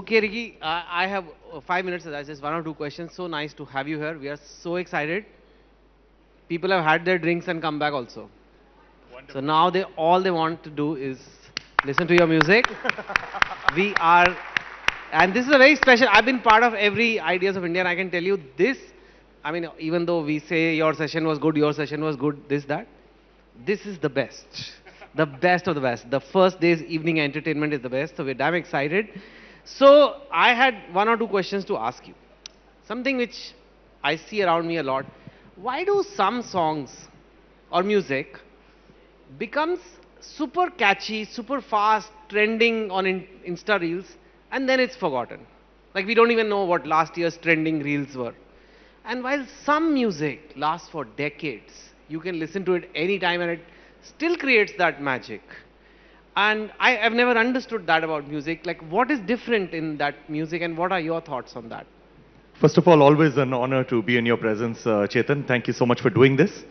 Okay, Ricky, I have 5 minutes. I just one or two questions. So nice to have you here. We are so excited. People have had their drinks and come back also. So now they all they want to do is listen to your music. We are, and this is a very special. I've been part of every Ideas of India, and I can tell you this. I mean, even though we say your session was good, your session was good, this that, this is the best of the best. The first day's evening entertainment is the best. So we're damn excited. So I had one or two questions to ask you. Something which I see around me a lot. Why do some songs or music becomes super catchy, super fast, trending on Insta Reels, and then it's forgotten? Like we don't even know what last year's trending reels were. And while some music lasts for decades, you can listen to it anytime and it still creates that magic. And I've never understood that about music. Like, what is different in that music, and what are your thoughts on that? First of all, always an honor to be in your presence, Chetan. Thank you so much for doing this.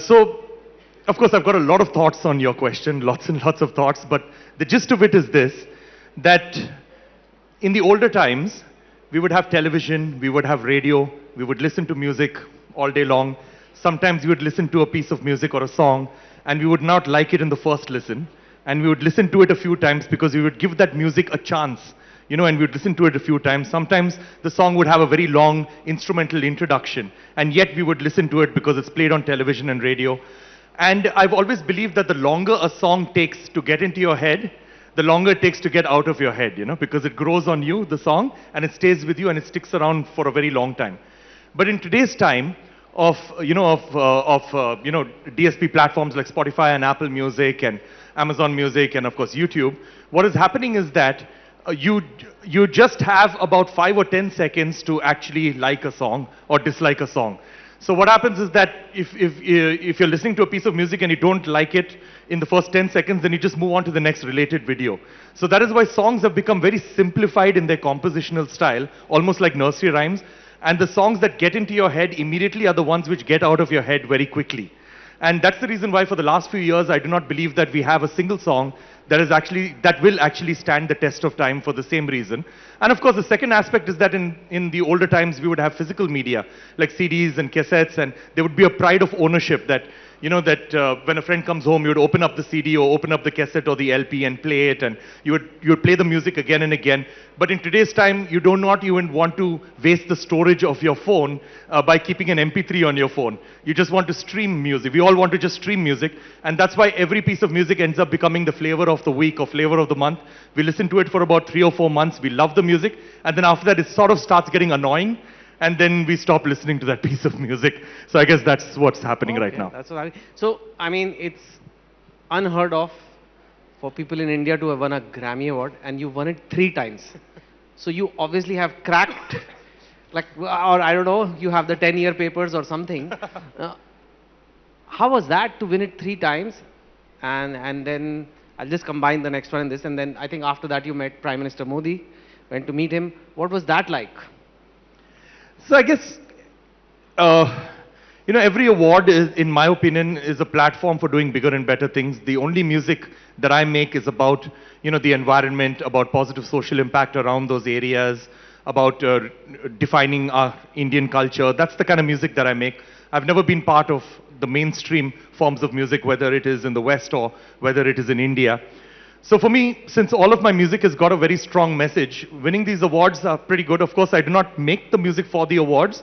So, of course, I've got a lot of thoughts on your question, lots and lots of thoughts, but the gist of it is this, that in the older times, we would have television, we would have radio, we would listen to music all day long. Sometimes we would listen to a piece of music or a song, and we would not like it in the first listen. And we would listen to it a few times because we would give that music a chance, you know, and we would listen to it a few times. Sometimes the song would have a very long instrumental introduction, and yet we would listen to it because it's played on television and radio. And I've always believed that the longer a song takes to get into your head, the longer it takes to get out of your head, you know, because it grows on you, the song, and it stays with you and it sticks around for a very long time. But in today's time, of DSP platforms like Spotify and Apple Music and Amazon Music and of course YouTube, what is happening is that you just have about 5 or 10 seconds to actually like a song or dislike a song. So what happens is that if you're listening to a piece of music and you don't like it in the first 10 seconds, then you just move on to the next related video. So that is why songs have become very simplified in their compositional style, almost like nursery rhymes. And the songs that get into your head immediately are the ones which get out of your head very quickly. And that's the reason why for the last few years, I do not believe that we have a single song that will actually stand the test of time for the same reason. And of course, the second aspect is that in the older times, we would have physical media, like CDs and cassettes, and there would be a pride of ownership that, you know, that when a friend comes home, you would open up the CD or open up the cassette or the LP and play it, and you would play the music again and again. But in today's time, you do not even want to waste the storage of your phone by keeping an MP3 on your phone. You just want to stream music. We all want to just stream music, and that's why every piece of music ends up becoming the flavor of the week or flavor of the month. We listen to it for about 3 or 4 months. We love the music, and then after that, it sort of starts getting annoying. And then we stop listening to that piece of music. So I guess that's what's happening right now. That's what I mean. So, I mean, it's unheard of for people in India to have won a Grammy Award, and you won it 3 times. So you obviously have cracked, like, or I don't know, you have the 10-year papers or something. How was that to win it 3 times? And then I'll just combine the next one and this, and then I think after that you met Prime Minister Modi, went to meet him. What was that like? So I guess, every award, in my opinion, is a platform for doing bigger and better things. The only music that I make is about, the environment, about positive social impact around those areas, about defining our Indian culture. That's the kind of music that I make. I've never been part of the mainstream forms of music, whether it is in the West or whether it is in India. So for me, since all of my music has got a very strong message, winning these awards are pretty good. Of course, I do not make the music for the awards,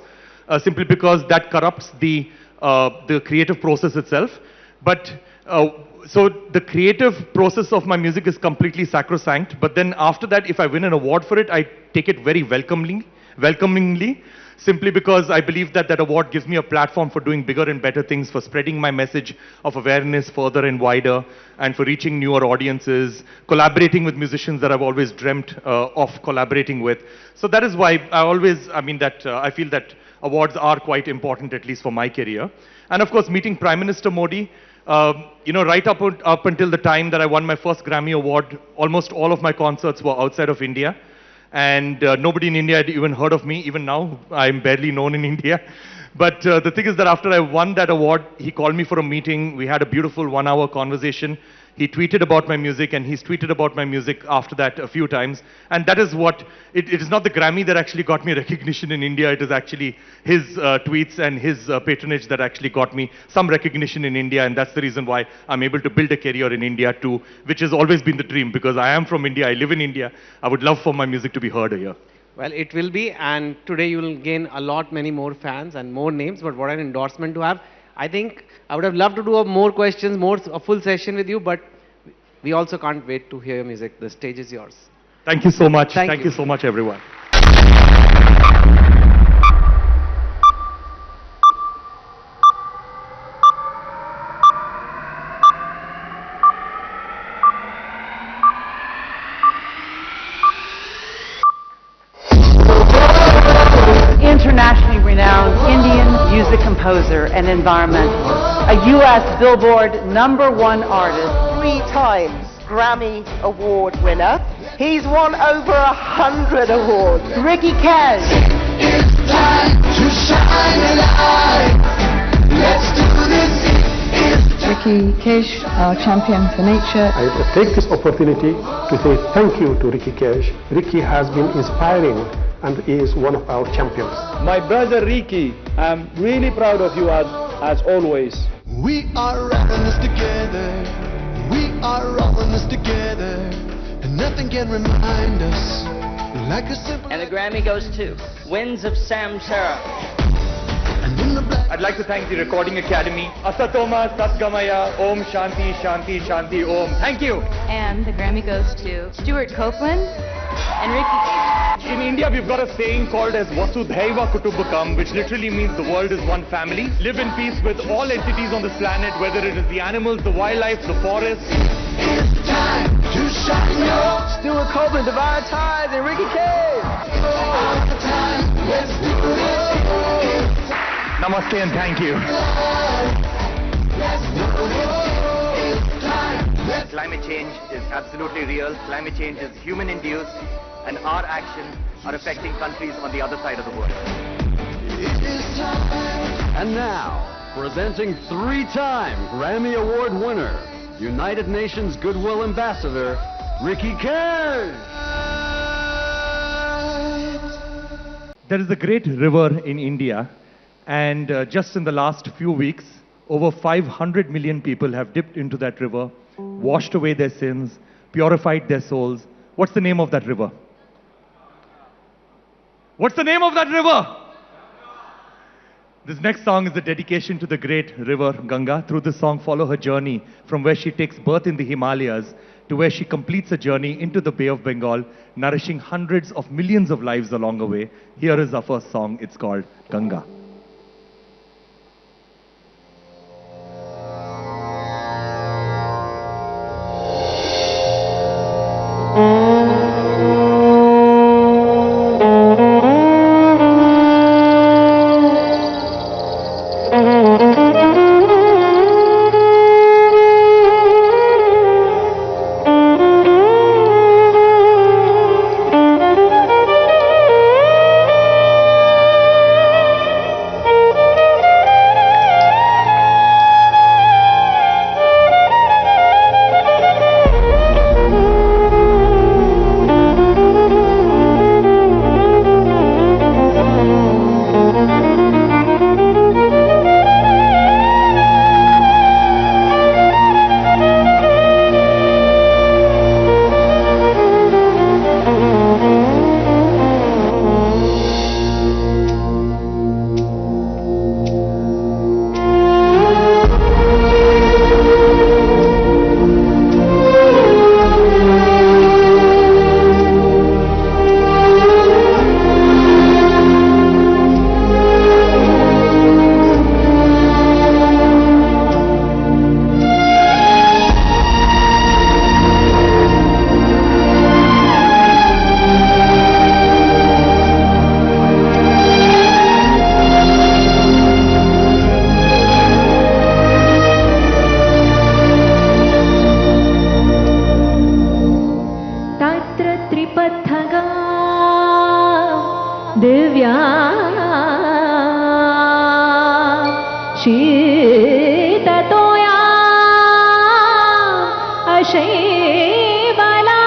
simply because that corrupts the creative process itself. But so the creative process of my music is completely sacrosanct. But then after that, if I win an award for it, I take it very welcomingly, simply because I believe that that award gives me a platform for doing bigger and better things, for spreading my message of awareness further and wider, and for reaching newer audiences, collaborating with musicians that I've always dreamt of collaborating with. So that is why I feel that awards are quite important, at least for my career. And of course, meeting Prime Minister Modi, right up until the time that I won my first Grammy Award, almost all of my concerts were outside of India. And nobody in India had even heard of me. Even now, I'm barely known in India. But the thing is that after I won that award, he called me for a meeting. We had a beautiful 1-hour conversation. He tweeted about my music, and he's tweeted about my music after that a few times. And that is what, it is not the Grammy that actually got me recognition in India. It is actually his tweets and his patronage that actually got me some recognition in India. And that's the reason why I'm able to build a career in India too, which has always been the dream, because I am from India, I live in India. I would love for my music to be heard here. Well, it will be, and today you will gain many more fans and more names, but what an endorsement to have. I think I would have loved to do more questions, a full session with you, but we also can't wait to hear your music. The stage is yours. Thank you so much. Thank you so much, everyone. Internationally renowned Indian music composer and environmentalist, a U.S. Billboard #1 artist, 3-time Grammy Award winner. He's won over 100 awards. Ricky Kej. It's time to shine a light. Let's do this. Ricky Kej, our champion for nature. I take this opportunity to say thank you to Ricky Kej. Ricky has been inspiring and is one of our champions. My brother Ricky, I'm really proud of you as always. We are running this together. We are all in this together. And nothing can remind us like a simple... And the Grammy goes to Winds of Samsara. I'd like to thank the Recording Academy. Asatoma Satgamaya Om Shanti Shanti Shanti Om. Thank you. And the Grammy goes to Stuart Copeland and Ricky Kej. In India, we've got a saying called as Vasudhaiva Kutumbakam, which literally means the world is one family. Live in peace with all entities on this planet, whether it is the animals, the wildlife, the forest. It's time to shine your... Stuart Copeland, Divine Ties, and Ricky Kej. Let's do it. Namaste and thank you. Climate change is absolutely real. Climate change is human-induced, and our actions are affecting countries on the other side of the world. And now, presenting 3-time Grammy Award winner, United Nations Goodwill Ambassador, Ricky Kej. There is a great river in India, and just in the last few weeks, over 500 million people have dipped into that river, washed away their sins, purified their souls. What's the name of that river? What's the name of that river? This next song is a dedication to the great river Ganga. Through this song, follow her journey from where she takes birth in the Himalayas to where she completes a journey into the Bay of Bengal, nourishing hundreds of millions of lives along the way. Here is our first song. It's called Ganga. शीततोया अशैबला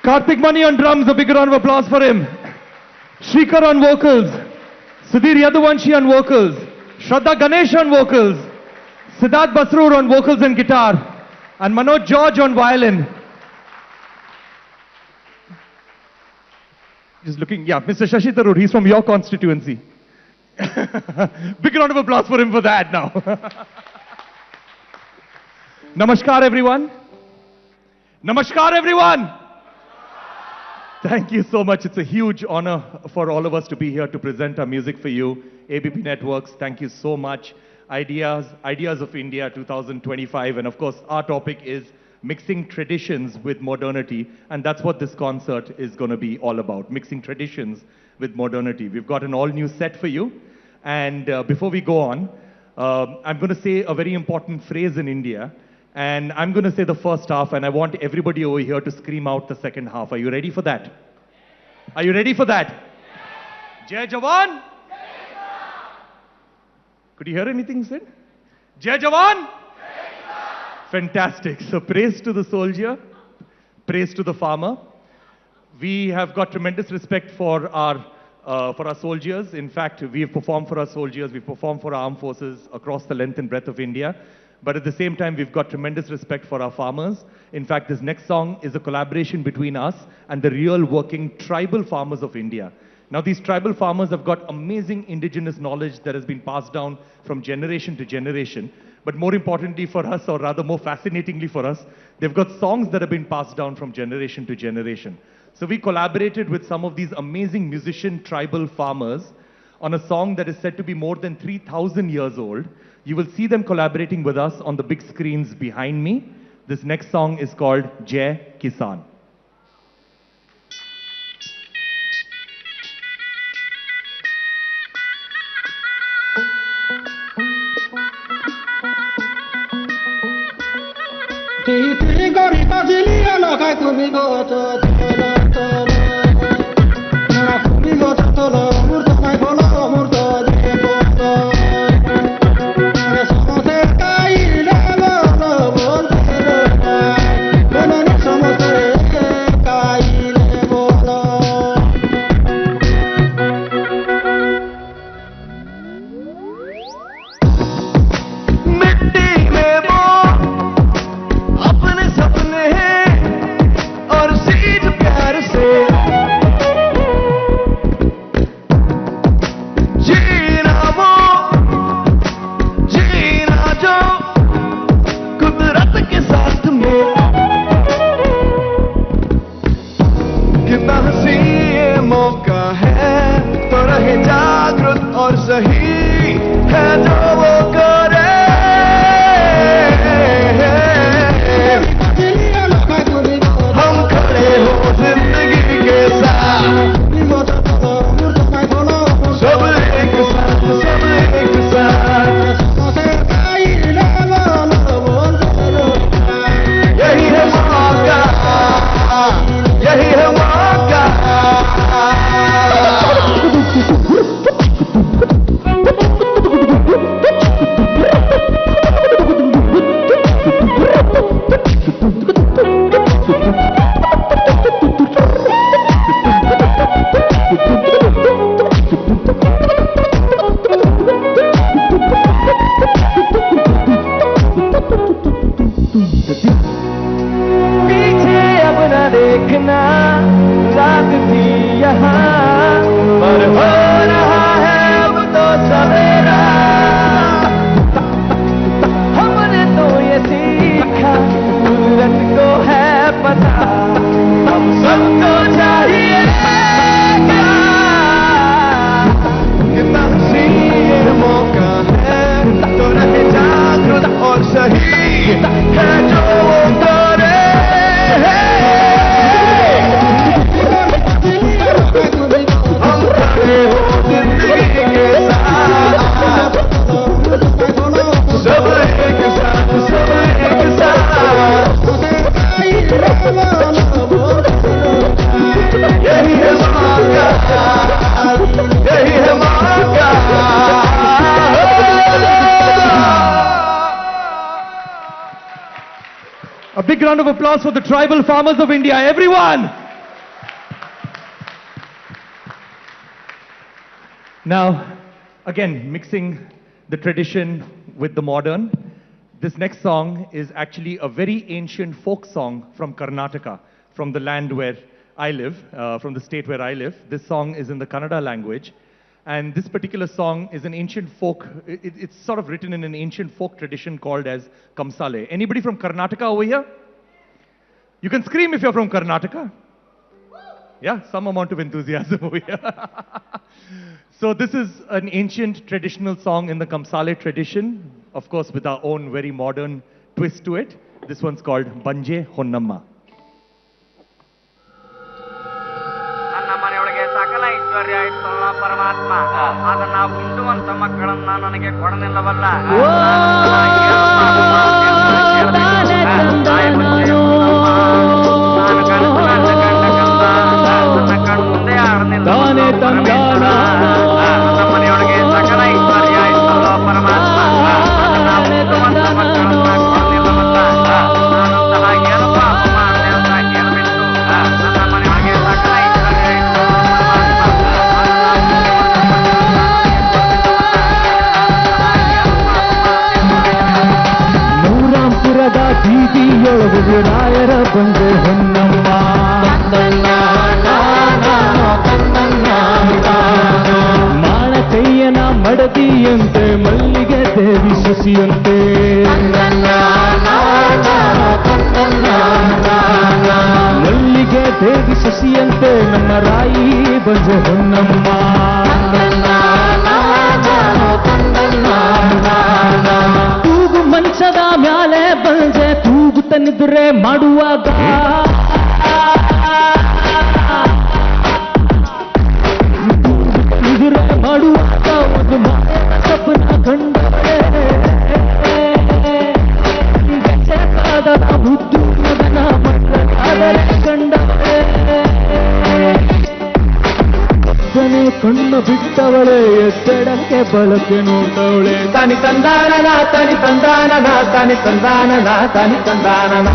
Karthik Mani on drums, a big round of applause for him. Shrikar on vocals. Sudhir Yaduvanshi on vocals. Shraddha Ganesh on vocals. Siddharth Basrur on vocals and guitar. And Manoj George on violin. Just looking, yeah, Mr. Shashi Tharoor, he's from your constituency. Big round of applause for him for that now. Namaskar everyone. Namaskar everyone. Thank you so much. It's a huge honor for all of us to be here to present our music for you. ABP Networks, thank you so much. Ideas of India 2025. And of course, our topic is mixing traditions with modernity. And that's what this concert is going to be all about, mixing traditions with modernity. We've got an all-new set for you. And before we go on, I'm going to say a very important phrase in India. And I'm going to say the first half, and I want everybody over here to scream out the second half. Are you ready for that? Are you ready for that? Jai Jawan! Could you hear anything said? Jai Jawan! Fantastic. So praise to the soldier, praise to the farmer. We have got tremendous respect for our soldiers. In fact, we have performed for our soldiers, we've performed for our armed forces across the length and breadth of India. But at the same time, we've got tremendous respect for our farmers. In fact, this next song is a collaboration between us and the real working tribal farmers of India. Now, these tribal farmers have got amazing indigenous knowledge that has been passed down from generation to generation. But more importantly for us, or rather more fascinatingly for us, they've got songs that have been passed down from generation to generation. So we collaborated with some of these amazing musician tribal farmers on a song that is said to be more than 3,000 years old. You will see them collaborating with us on the big screens behind me. This next song is called Jai Kisan. अपने पीछे अब न देखना रात थी यहाँ पर हो रहा है अब तो सवेरा हमने तो ये सीखा कुदरत को है पता हम सबको चाहिए क्या कितना हसीन मौका है तो रहे जागरूक और सही है जो करे हम खड़े हो जिंदगी के साथ सब एक साथ यही है मौका यही है मौका A big round of applause for the tribal farmers of India, everyone! Now, again, mixing the tradition with the modern, this next song is actually a very ancient folk song from Karnataka, from the land where I live, from the state where I live. This song is in the Kannada language. And this particular song is an ancient folk, it's sort of written in an ancient folk tradition called as Kamsale. Anybody from Karnataka over here? You can scream if you're from Karnataka. Yeah, some amount of enthusiasm over here. So this is an ancient traditional song in the Kamsale tradition, of course with our own very modern twist to it. This one's called Banje Honnamma. ಸಕಲ ಐಶ್ವರ್ಯ ಇತ್ತಲ್ಲ ಪರಮಾತ್ಮ ಅದನ್ನ ಉಂಟುವಂತ ಮಕ್ಕಳನ್ನ ನನಗೆ ಕೊಡಲಿಲ್ಲವಲ್ಲ ನಾನು ಕನಸಿನ ನನ್ನ ಕಣ್ಮುಂದೆ ಆಡಲಿಲ್ಲ ನನ್ನ ಮನೆಯೊಳಗೆ ಸಕಲ ಐಶ್ವರ್ಯ ಇತ್ತಲ್ಲ ಪರಮಾತ್ಮ ಅದನ್ನ ಉಂಟುವಂತ ಮಕ್ಕಳನ್ನ ಕೊಡಲಿಲ್ಲವಲ್ಲ ನಾನಂತಹ ಏನು ಪಾಪ ಮಾಡಿದೆ ಅಂತ ಕೇಳಬಿಟ್ಟು ನನ್ನ ಮನೆಯೊಳಗೆ ಸಕಲ ಐಶ್ವರ್ಯ ನೂರಾಂಪುರದ ಬೀದಿಯೊಳಗೆ ರಾಯರ ಬಂದೆ ಹೊನ್ನಮ್ಮ ಮಾಣಕಯ್ಯನ ಮಡದಿಯಂತೆ ಮಲ್ಲಿಗೆ ದೇವಿ ಸಸಿಯಂತೆ ಮಲ್ಲಿಗೆ ದೇವಿ ಸಸಿಯಂತೆ ನಮ್ಮ ರಾಯಿ ಬಂದೆ ಹೊನ್ನಮ್ಮ ತೂಗು ಮಂಚದ ಮ್ಯಾಲೆ ಬಂಜೆ ತೂಗು ತನ್ನಿದ್ರೆ ಮಾಡುವಾಗ ಇದ್ರೆ ಮಾಡುವಾಗ ಒಂದು ಸಪನ ಕಂಡರೆ ಮುದ್ದು ಮಗನ ಮಕ್ಕಳಾದರೆ ಕಂಡರೆ ಕಣ್ಣು ಬಿಟ್ಟವಳೆ ಎತ್ತಡಕ್ಕೆ ಬಳಕೆ ನೋಡವಳೆ ತಾನಿ ತಂದಾನನ ತಾನಿ ತಂದಾನನ ತಾನಿ ತಂದಾನನ ತಾನಿ ತಂದಾನನ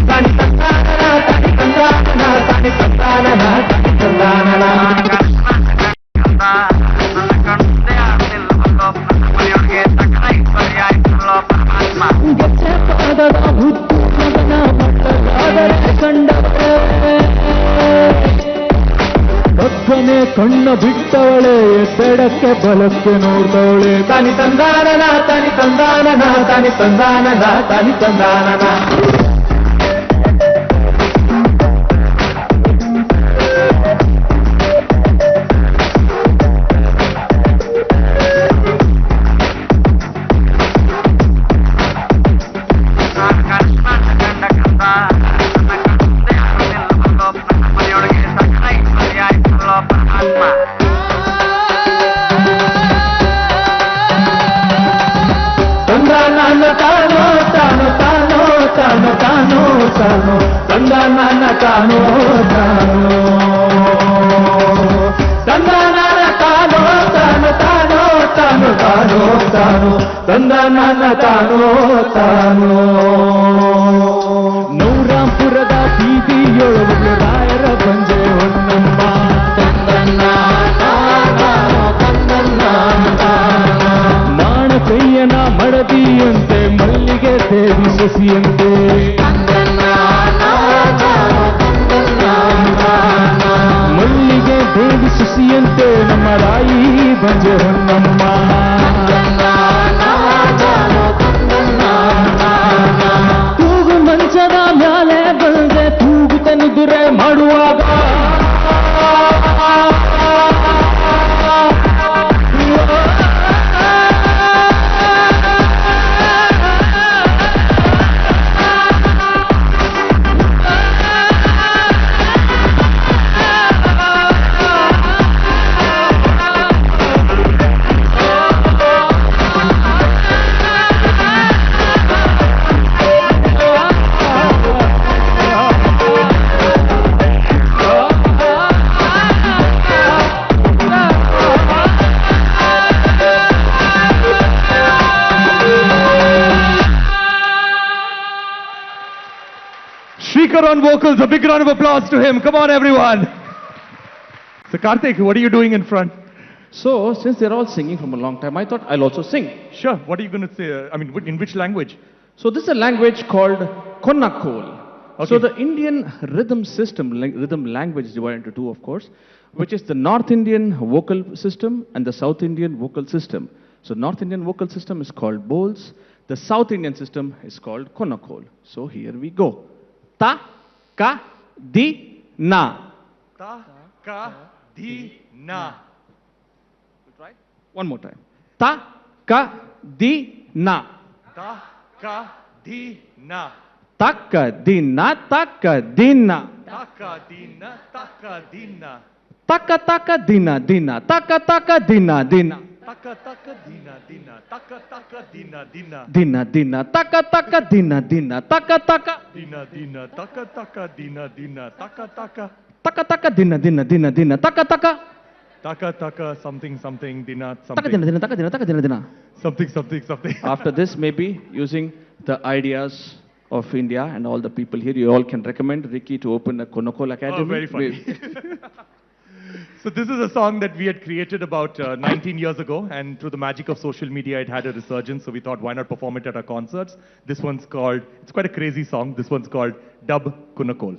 ತಾನಿ ತಂದಾನನ ತಾನಿ ತಂದಾನನ ತಾನಿ ತಂದಾನನ ತಾನಿ ತಂದಾನನ ಕಪ್ಪನೆ ಕಣ್ಣ ಬಿಟ್ಟವಳೆ ಎತ್ತಡಕ್ಕೆ ಬಲಕ್ಕೆ ನೋಡ್ತವಳೆ ತಾನಿ ತಂದಾನನ ತಾನಿ ತಂದಾನನ ತಾನಿ ತಂದಾನನ ತಾನಿ ತಂದಾನನ ತಾನೋ ತಾನೋ ತಾನೋ ತಾನೋ tano tano. Tandanana tano tano tano tano tano tano. Tandanana tano tano. ನೂರಾಂಪುರದ ಬೀದಿಯೊಳಗೆ ರಾಯರ ಬಂಜೆ ಹೊನ್ನಮ್ಮ. ನಾಣ ಕೈಯನ ಮಡದಿಯಂತೆ ಮಲ್ಲಿಗೆ ದೇವಿ ಸಸಿಯಂತೆ. ಮಲ್ಲಿಗೆ ದೇವಿ ಸಸಿಯಂತೆ ನಮ್ಮ ರಾಯಿ ಬಂಜೆ ಹೊನ್ನಮ್ಮ. ತೂಗು ಮಂಚದ ಮ್ಯಾಲೆ ಬಂದೆ ತೂಗುತ್ತ ನಿದ್ರೆ ಮಾಡುವಾಗ. On vocals, a big round of applause to him. Come on, everyone. So, Karthik, what are you doing in front? So, since they're all singing from a long time, I thought I'll also sing. Sure. What are you going to say? I mean, in which language? So, this is a language called Konakol. Okay. So, the Indian rhythm system, rhythm language is divided into two, of course, which is the North Indian vocal system and the South Indian vocal system. So, North Indian vocal system is called Bols. The South Indian system is called Konakol. So, here we go. Ta, ka, di, na. Ta, ka, di, na. Try. One more time. Ta, ka, di, na. Ta, ka, di, na. Taka, di, na, taka, di, na. Taka, di, na, taka, di, na. Taka, taka, dina, dina. Taka, taka, dina, dina. Taka, taka, dina, dina. Taka, taka, dina, dina. Dina, dina. Taka, taka, dina, dina. Taka, taka. Dina, dina. Taka, taka, dina, dina. Taka, taka. Taka, taka, dina, dina, dina, dina. Taka, taka. Taka, taka, something, something, dina, Taka, something. dina, dina, taka, dina, taka, dina, dina. Something, something, something. After this, maybe using the ideas of India and all the people here, you all can recommend Ricky to open a Konakol Academy. Oh, very funny. So this is a song that we had created about 19 years ago, and through the magic of social media, it had a resurgence, so we thought, why not perform it at our concerts? This one's called, it's quite a crazy song, this one's called Dub Konakol.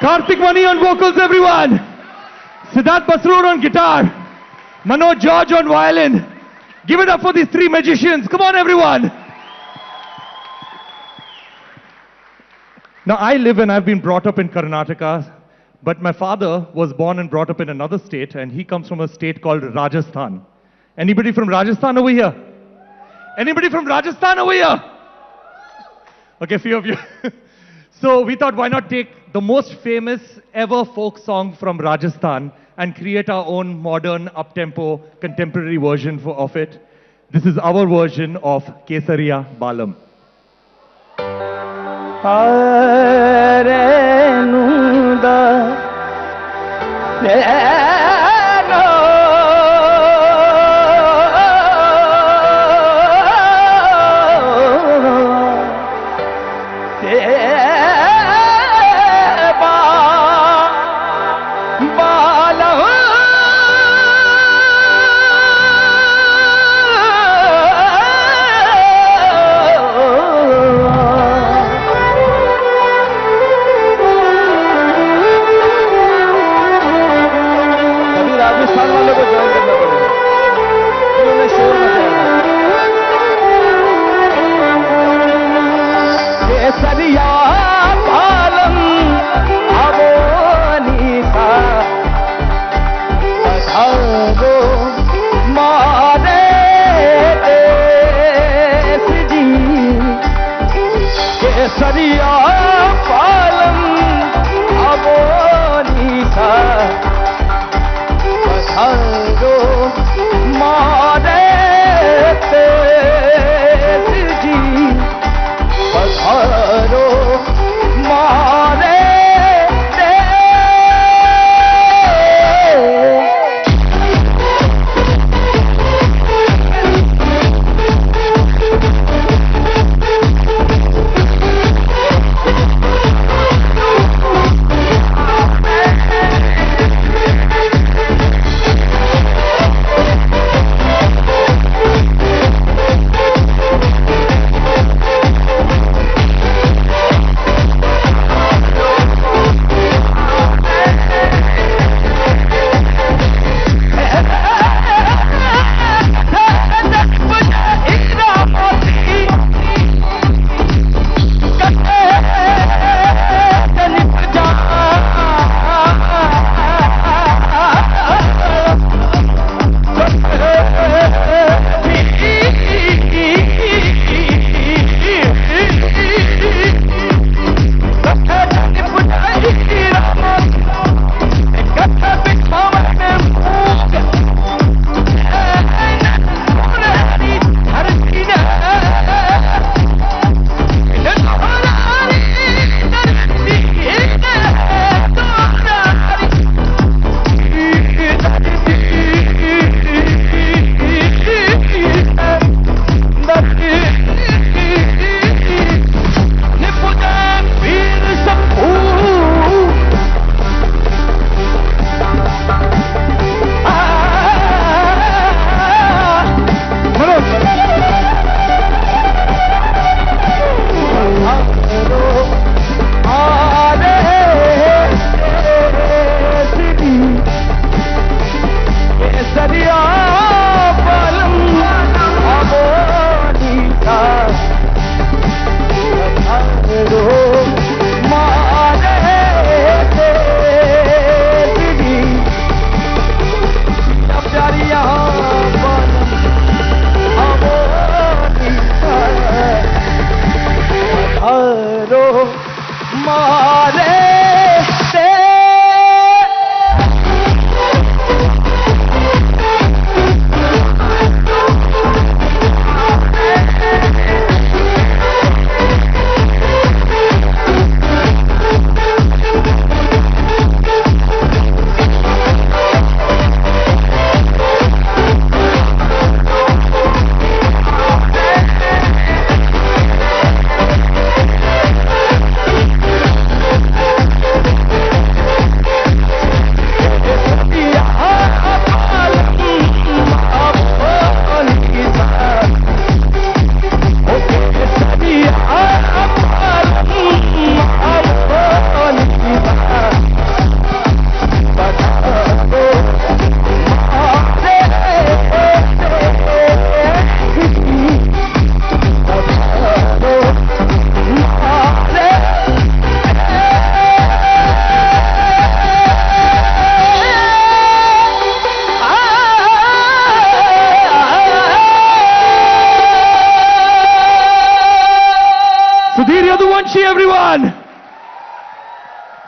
Karthik Mani on vocals, everyone. Siddharth Basroor on guitar. Manoj George on violin. Give it up for these three magicians. Come on, everyone. Now, I live and I've been brought up in Karnataka, but my father was born and brought up in another state, and he comes from a state called Rajasthan. Anybody from Rajasthan over here? Anybody from Rajasthan over here? Okay, few of you. So we thought, why not take the most famous ever folk song from Rajasthan and create our own modern, up-tempo, contemporary version of it. This is our version of Kesariya Balam.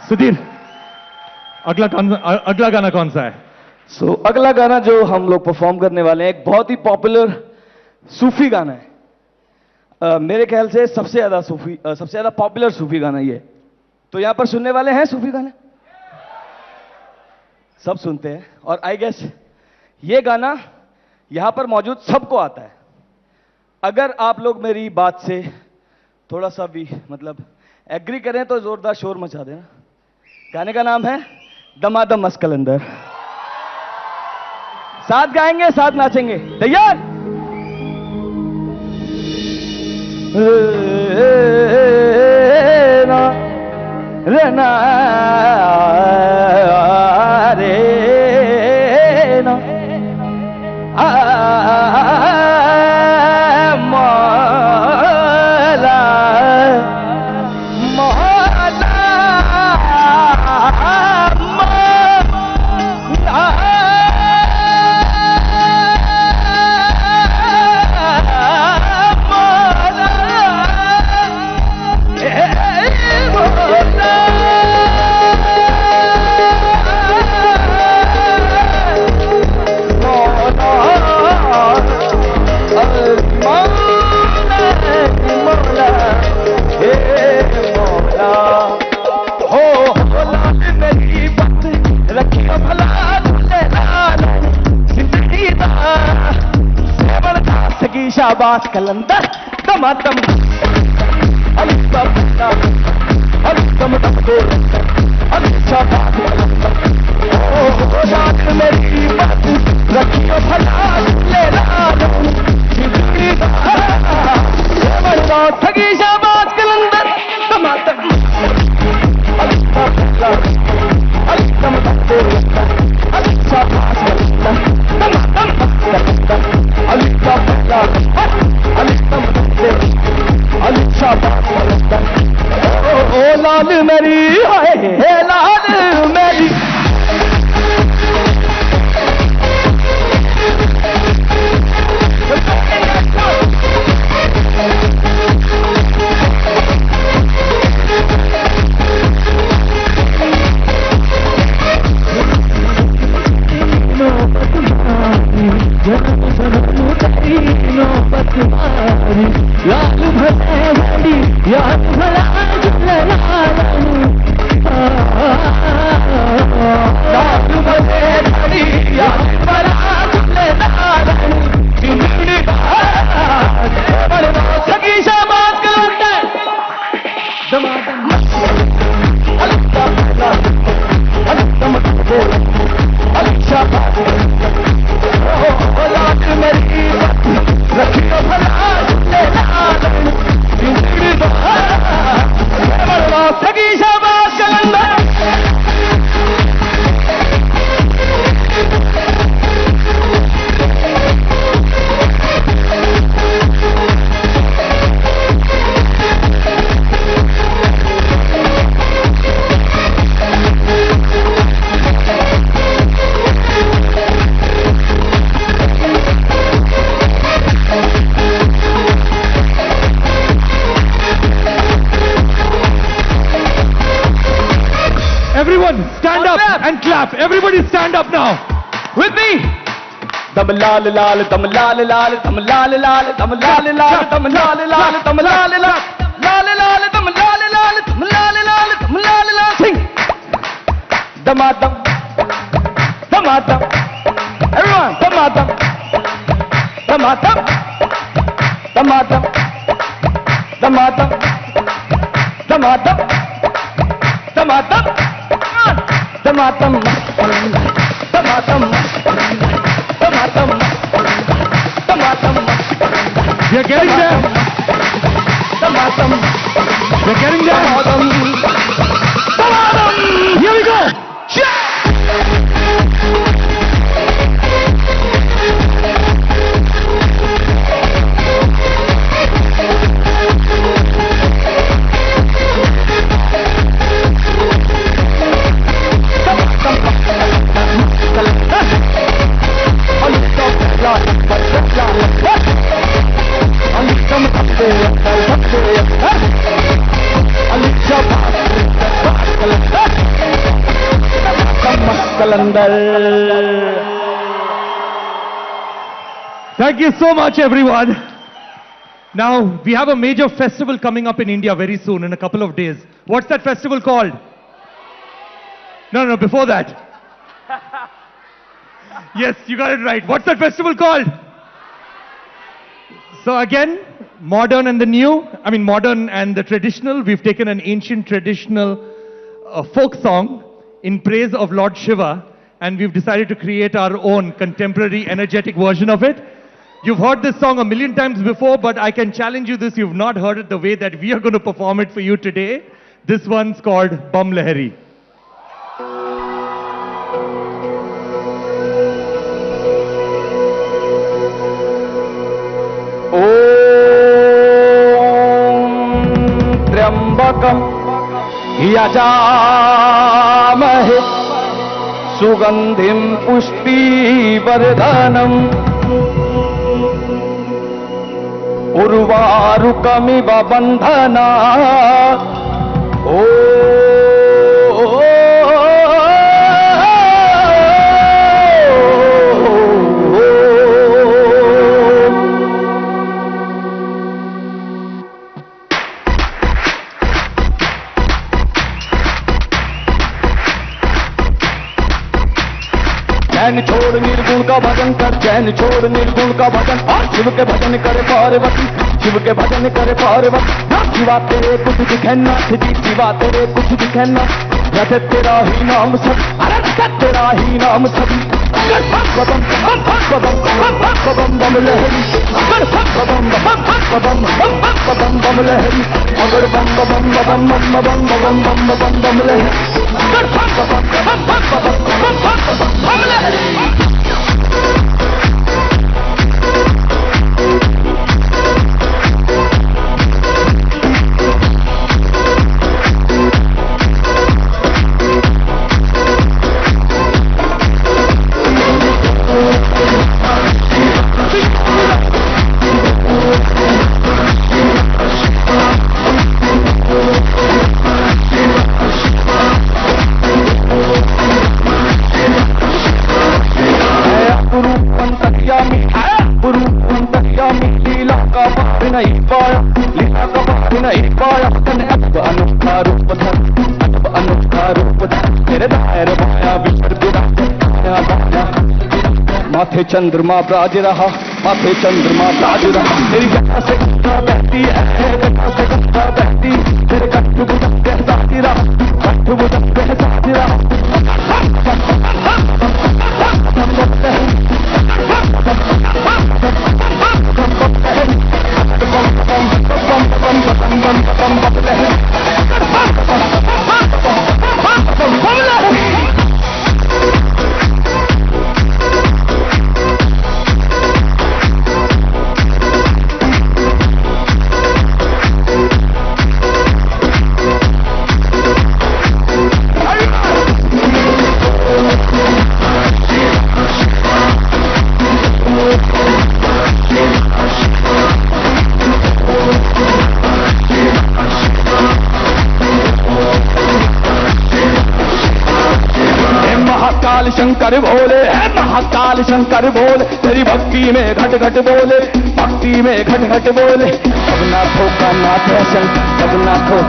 Sudhir, अगला गाना कौन सा है? अगला गाना जो हम लोग परफॉर्म करने वाले हैं एक बहुत ही पॉपुलर सूफी गाना है। मेरे ख्याल से सबसे ज्यादा पॉपुलर सूफी गाना ये है। तो यहां पर सुनने वाले हैं सूफी गाने? सब सुनते हैं। और आई गेस ये गाना यहां पर मौजूद सबको आता है। अगर आप लोग मेरी बात से थोड़ा सा भी मतलब एग्री करें तो जोरदार शोर मचा देना। गाने का नाम है दमादम मस्त कलंदर। साथ गाएंगे, साथ नाचेंगे। तैयार? रे ना रे ना शाबाश कलंदर दमादम शाबाश कलंदर मेरी बात रखियो भला ठगी शाबाश कलंदर दमादम ओ लाल मेरी है लाल मेरी लाल भला याद भला लाल भले याद भला सगी शाबाश कलंदर दमादम शाबाश मेरी रखियो भला सगी शाबाश कलंदर Everyone, stand up and clap. Everybody stand up now. With me. दम लाल लाल दम लाल लाल दम लाल लाल दम लाल लाल दम लाल लाल दम लाल लाल लाल लाल दम लाल लाल दम लाल लाल दम लाल लाल सिंग दमादम दमादम everyone Damadam Damadam Damadam Damadam Damadam Damadam Damadam Damadam Damadam Damadam We are getting there. Damadam We are getting there. Damadam Here we go. Alicia सुंदर. Thank you so much, everyone. Now, we have a major festival coming up in India very soon, in a couple of days. What's that festival called? No, before that. Yes, you got it right. What's that festival called? So again, modern and the new, modern and the traditional. We've taken an ancient traditional folk song in praise of Lord Shiva, and we've decided to create our own contemporary, energetic version of it. You've heard this song a million times before, but I can challenge you this, you've not heard it the way that we are going to perform it for you today. This one's called Bam Lahari. त्र्यंबकम यजामहे सुगंधिम पुष्टिवर्धनम उर्वारुकमिव बंधना चैन छोड़ निर्गुण का भजन कर, चैन छोड़ निर्गुण का भजन, और शिव के भजन करे पार्वती, शिव के भजन करे पार्वती. शिवा तेरे कुछ दिखे नाथ जी, शिवा तेरे कुछ दिखे ना, रथ तेरा ही नाम सब, अरे रथ तेरा ही नाम सब. अगर भगवम भगवम भगवम बम लहरी, अगर भगवम भगवम भगवम बम लहरी, अगर बम बम बम बम बम बम बम बम बम लहरी, अगर भगवम भगवम बम लहरी. माथे चंद्रमा ब्राज रहा, माथे चंद्रमा ब्राज रहा, तेरी जटा से गंगा बहती है, जटा से गंगा बहती, तेरे कट्टु बुदक के साथ रहा, कट्टु बुदक के साथ रहा. शंकर भोले है महाकाल शंकर भोले, तेरी भक्ति में घट घट बोले, भक्ति में घट घट बोले. जगन्नाथों का नाथ है शंकर, जगन्नाथों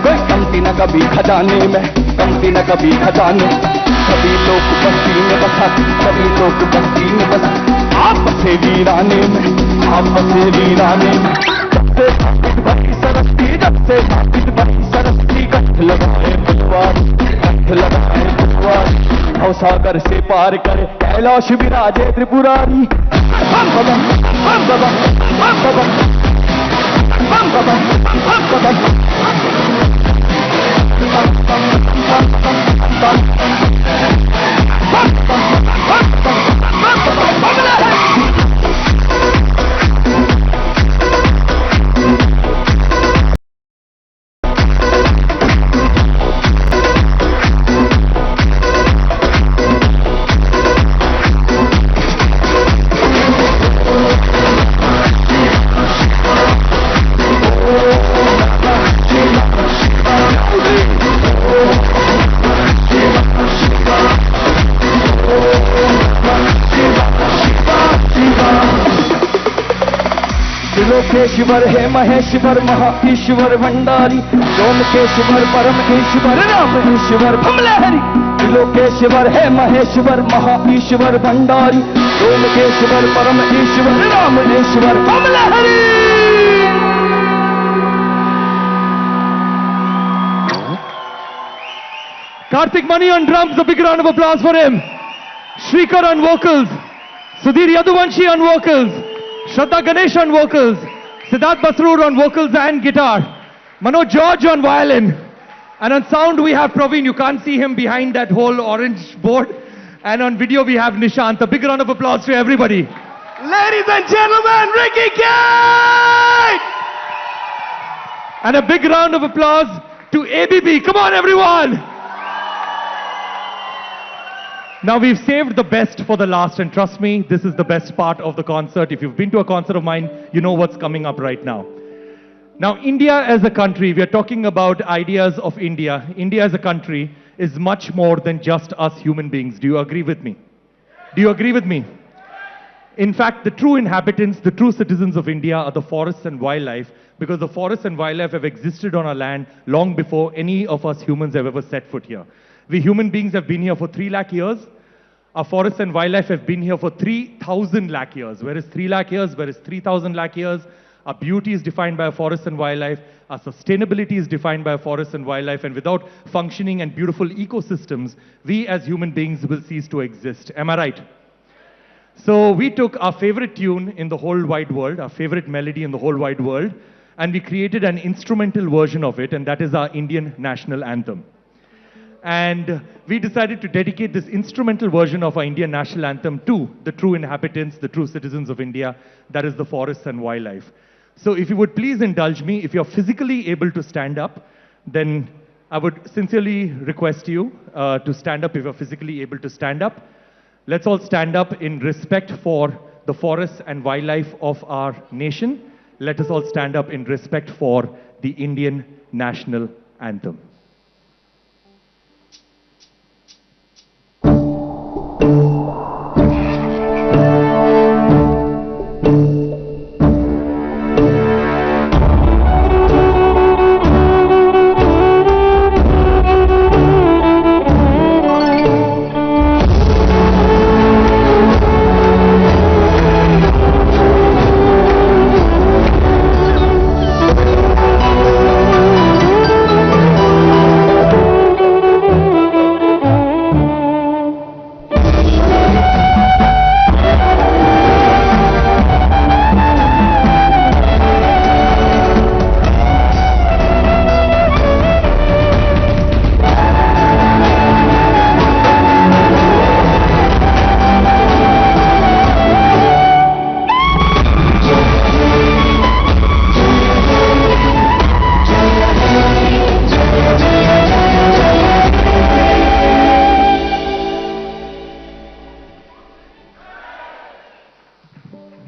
कोई कमती न कभी खजाने में, कमती न कभी खजाने. सभी लोग बस्ती में बसा, सभी लोग बस्ती में बसा, आप से वीराने में, आप से वीराने में. जब से साकित भरी सरस्ती, जब से साकित भरी सरस्ती, कठ लगाए बुलवार, कठ लगाए बुलवार. सागर से पार करे कैलाश विराजे त्रिपुरारी. त्रिलोकेश्वर हे महेश्वर महा ईश्वर भंडारी सोमकेश्वर परम ईश्वर राम ईश्वर भमलहरी त्रिलोकेश्वर हे महेश्वर महा ईश्वर भंडारी सोमकेश्वर परम ईश्वर राम ईश्वर भमलहरी. Karthik Mani on drums, a big round of applause for him. Shrikar on vocals, Sudhir Yaduvanshi on vocals, Shraddha Ganesh on vocals, Siddharth Basroor on vocals and guitar, Manoj George on violin, and on sound we have Praveen. You can't see him behind that whole orange board, and on video we have Nishant. A big round of applause to everybody. Ladies and gentlemen, Ricky Kej! And a big round of applause to ABP. Come on everyone! Now we've saved the best for the last, and trust me, this is the best part of the concert. If you've been to a concert of mine, you know what's coming up right now. Now India as a country, we are talking about ideas of India. India as a country is much more than just us human beings. Do you agree with me? Do you agree with me? In fact, the true inhabitants, the true citizens of India are the forests and wildlife, because the forests and wildlife have existed on our land long before any of us humans have ever set foot here. We human beings have been here for 3 lakh years. Our forests and wildlife have been here for 3,000 lakh years. Where is 3 lakh years? Where is 3,000 lakh years? Our beauty is defined by our forests and wildlife. Our sustainability is defined by our forests and wildlife. And without functioning and beautiful ecosystems, we as human beings will cease to exist. Am I right? So we took our favorite tune in the whole wide world, our favorite melody in the whole wide world, and we created an instrumental version of it, and that is our Indian national anthem. And we decided to dedicate this instrumental version of our Indian national anthem to the true inhabitants, the true citizens of India, that is the forests and wildlife. So if you would please indulge me, if you're physically able to stand up, then I would sincerely request you to stand up if you're physically able to stand up. Let's all stand up in respect for the forests and wildlife of our nation. Let us all stand up in respect for the Indian national anthem.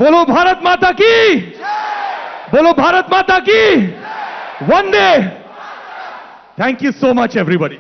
बोलो भारत माता की, बोलो भारत माता की, Vande. Thank you so much, everybody.